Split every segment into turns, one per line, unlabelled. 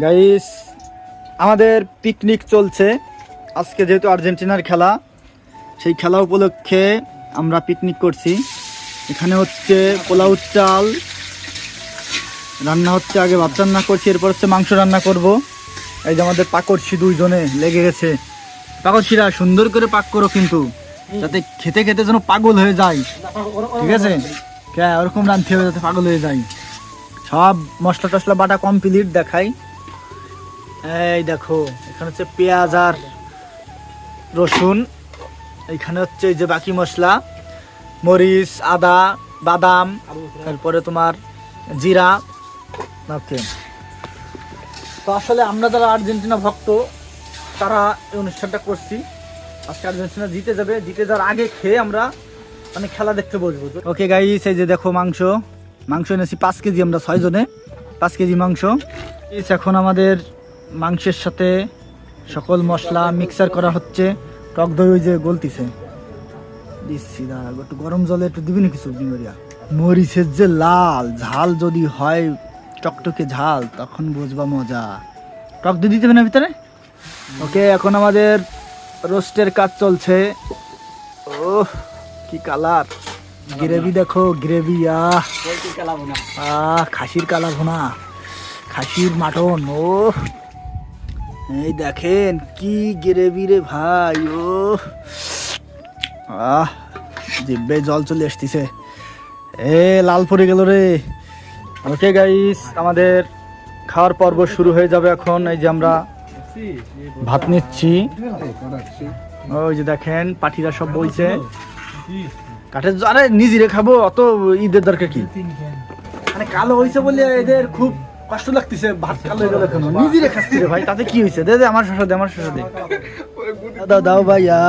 Guys আমাদের picnic চলছে আজকে, যেহেতু আর্জেন্টিনার খেলা, সেই খেলা উপলক্ষে আমরা পিকনিক করছি। এখানে হচ্ছে পোলাও চাল রান্না হচ্ছে, আগে ভাত রান্না করছি, এরপর হচ্ছে মাংস রান্না করব। এই যে আমাদের পাকড়শি দুইজনে লেগে গেছে। পাকড়শিরা সুন্দর করে পাক করো কিন্তু, যাতে খেতে খেতে যেন পাগল হয়ে যায়, ঠিক আছে? ওরকম রাঁধতে হবে যাতে পাগল হয়ে যায়। সব মশলা টশলা বাটা কমপ্লিট দেখাই। এই দেখো, এখানে হচ্ছে পেঁয়াজ আর রসুন, এইখানে হচ্ছে এই যে বাকি মশলা, মরিচ, আদা, বাদাম, তারপরে তোমার জিরা। ওকে, তো আসলে আমরা যারা আর্জেন্টিনা ভক্ত তারা এই অনুষ্ঠানটা করছি। আজকে আর্জেন্টিনা জিতে যাবে, জিতে যাওয়ার আগে খেয়ে আমরা মানে খেলা দেখতে বসবো। ওকে গাইস, এই যে দেখো মাংস এনেছি 5 কেজি, আমরা 6 জনে 5 কেজি মাংস। এখন আমাদের মাংসের সাথে সকল মশলা মিক্সার করা হচ্ছে। টক দই ওই যে গলতিছে, দিচ্ছি দাঁড়া, একটু গরম জলে একটু দিবি না কিছু ডিমরিয়া। মরিচের যে লাল ঝাল যদি হয়, টকটকে ঝাল, তখন বুঝবা মজা। টক দই দিতে হবে না ভিতরে। ওকে, এখন আমাদের রোস্টের কাজ চলছে। ওহ কি কালার, গ্রেভি দেখো, গ্রেভি। খাসির কালা ভুনা, খাসির মাটন। ও এই দেখেন কি গ্রেভি রে ভাই। ও জিভে জল চলে আসতেছে, লাল পড়ে গেল রে। ওকে গাইস, আমাদের খাওয়ার পর্ব শুরু হয়ে যাবে এখন। এই যে আমরা ভাত নিচ্ছি, ওই যে দেখেন পাঠিরা সব বইছে কাঠের। আরে নিজেরে খাবো, অত ঈদের দরকার কি? মানে কালো হয়েছে বলে এদের খুব কষ্ট লাগতেছে, ভাত কালো হয়ে গেল কেন? নিজেরে খাচ্ছি রে ভাই, তাতে কি হয়েছে? দে আমার শসা দে, আমার শসা দে। দাও দাও ভাইয়া,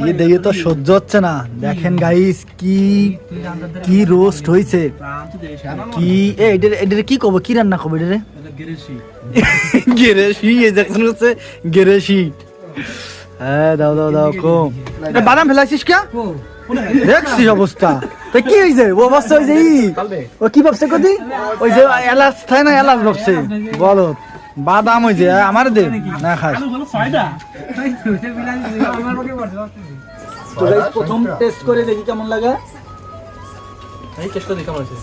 এই দেখে তো সহ্য হচ্ছে না। দেখেন গাইস কি রোস্ট হয়েছে, কি এটারে কি কব, কি রান্না কব এটারে? গেরেশি, এই দেখছেন হচ্ছে গেরেশি। হ্যাঁ দাও দাও দাও, কম বাদাম ফেলাইছিস কে? দেখছিস অবস্থা? তো কি হয়েছে অবস্থা? হয়েছে ও কি ভাবছে কদি? ওই যে এলাচ থাকে না, এলাচ ভাবছে। বলো বাদাম হয়েছে আমার দে না খাস। তো গাইস প্রথম টেস্ট করে দেখি কেমন লাগে। এই টেস্ট করে কেমন হয়েছে?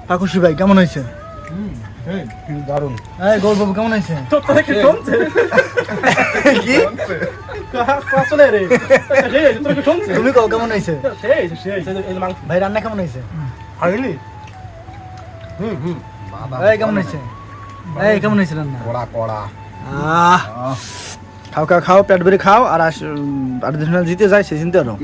পাকুশি ভাই কেমন হয়েছে? দারুন। এই গৌরবাবু কেমন হয়েছে? তুমি কও কেমন হয়েছে? ভাই রান্না কেমন হয়েছে? কেমন হয়েছে? এই কেমন হয়েছে রান্না? খাও খাও খাও, পেট ভরে খাও। আর আর্জেন্টিনা জিতে যায়, সে চিনতে পারো।